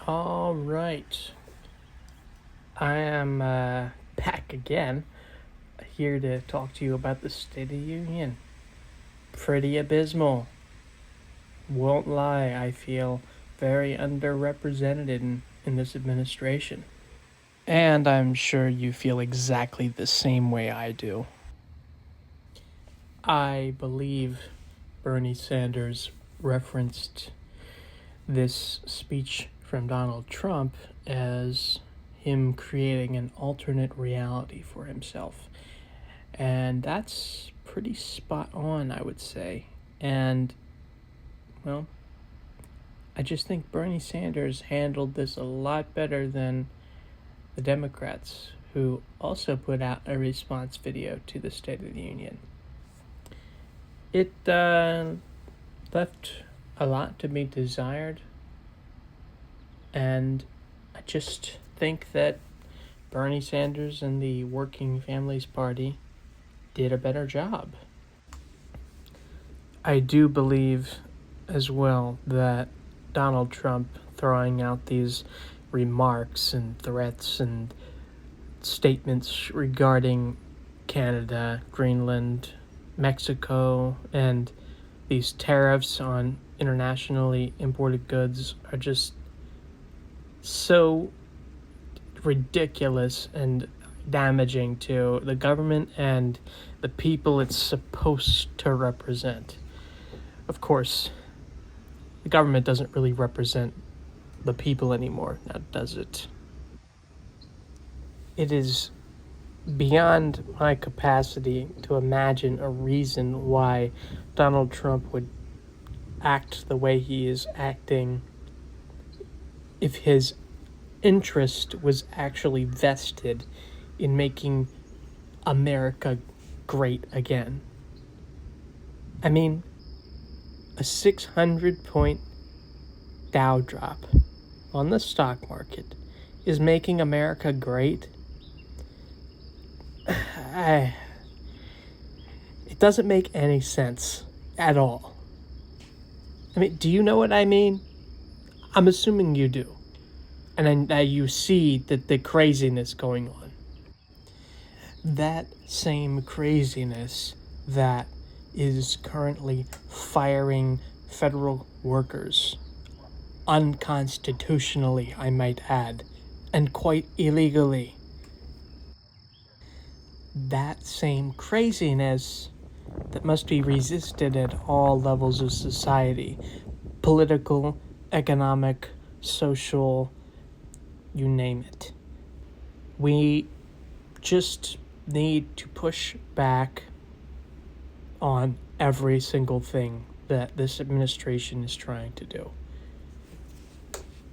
All right. I am back again, here to talk to you about the State of the Union. Pretty abysmal. Won't lie, I feel very underrepresented in this administration. And I'm sure you feel exactly the same way I do. I believe Bernie Sanders referenced this speech from Donald Trump as him creating an alternate reality for himself. And that's pretty spot on, I would say. And, well, I just think Bernie Sanders handled this a lot better than the Democrats, who also put out a response video to the State of the Union. It left a lot to be desired, and I just think that Bernie Sanders and the Working Families Party did a better job. I do believe as well that Donald Trump throwing out these remarks and threats and statements regarding Canada, Greenland, Mexico, and these tariffs on internationally imported goods are just so ridiculous and damaging to the government and the people it's supposed to represent. Of course, the government doesn't really represent the people anymore, now does it? It is beyond my capacity to imagine a reason why Donald Trump would act the way he is acting if his interest was actually vested in making America great again. I mean, a 600-point Dow drop on the stock market is making America great. It doesn't make any sense at all. I mean, do you know what I mean? I'm assuming you do. And then you see that the craziness going on. That same craziness that is currently firing federal workers unconstitutionally, I might add, and quite illegally. That same craziness that must be resisted at all levels of society, political, economic, social, you name it. We just need to push back on every single thing that this administration is trying to do.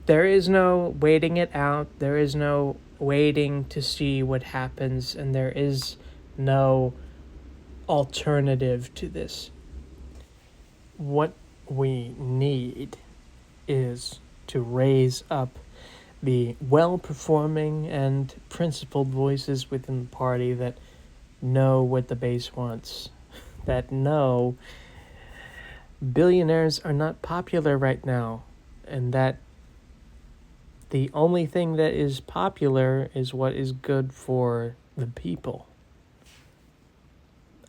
There is no waiting it out. There is no waiting to see what happens, and there is no alternative to this. What we need is to raise up the well-performing and principled voices within the party that know what the base wants, that know billionaires are not popular right now, and that the only thing that is popular is what is good for the people.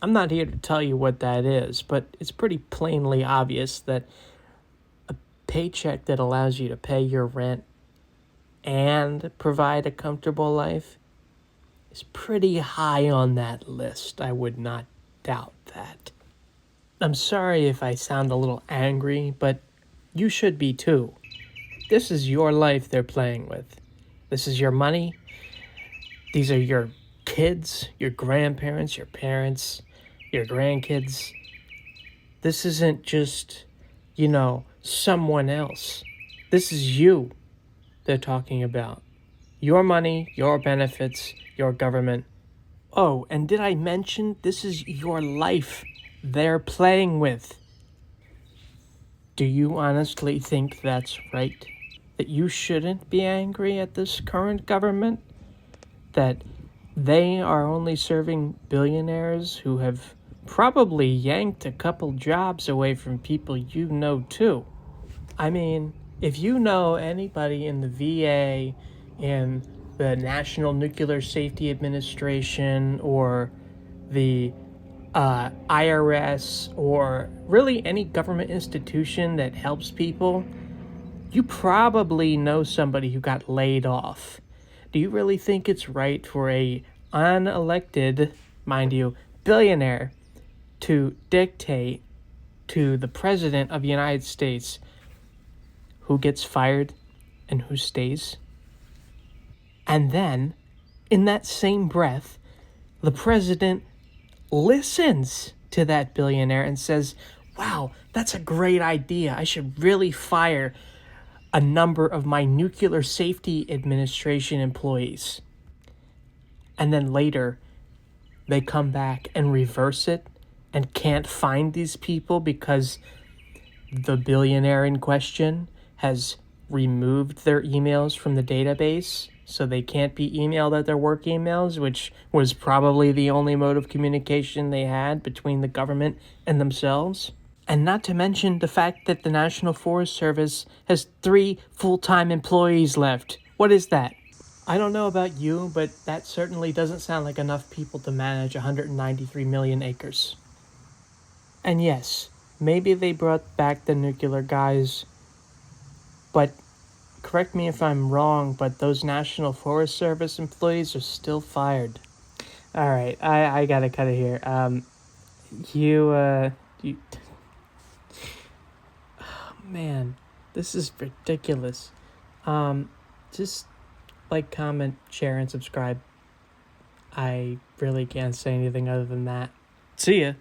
I'm not here to tell you what that is, but it's pretty plainly obvious that a paycheck that allows you to pay your rent and provide a comfortable life is pretty high on that list. I would not doubt that. I'm sorry if I sound a little angry, but you should be too. This is your life they're playing with. This is your money. These are your kids, your grandparents, your parents, your grandkids. This isn't just, someone else. This is you they're talking about. Your money, your benefits, your government. Oh, and did I mention this is your life they're playing with? Do you honestly think that's right? That you shouldn't be angry at this current government? That they are only serving billionaires who have probably yanked a couple jobs away from people you know too? I mean, If you know anybody in the VA, in the National Nuclear Safety Administration, or the IRS, or really any government institution that helps people, you probably know somebody who got laid off. Do you really think it's right for a unelected, mind you, billionaire to dictate to the president of the United States who gets fired and who stays? And then, in that same breath, the president listens to that billionaire and says, wow, that's a great idea. I should really fire a number of my Nuclear Safety Administration employees. And then later, they come back and reverse it and can't find these people because the billionaire in question has removed their emails from the database, so they can't be emailed at their work emails, which was probably the only mode of communication they had between the government and themselves. And not to mention the fact that the National Forest Service has 3 full-time employees left. What is that? I don't know about you, but that certainly doesn't sound like enough people to manage 193 million acres. And yes, maybe they brought back the nuclear guys, but correct me if I'm wrong, but those National Forest Service employees are still fired. All right, I gotta cut it here. You, man, this is ridiculous. Just like, comment, share, and subscribe. I really can't say anything other than that. See ya.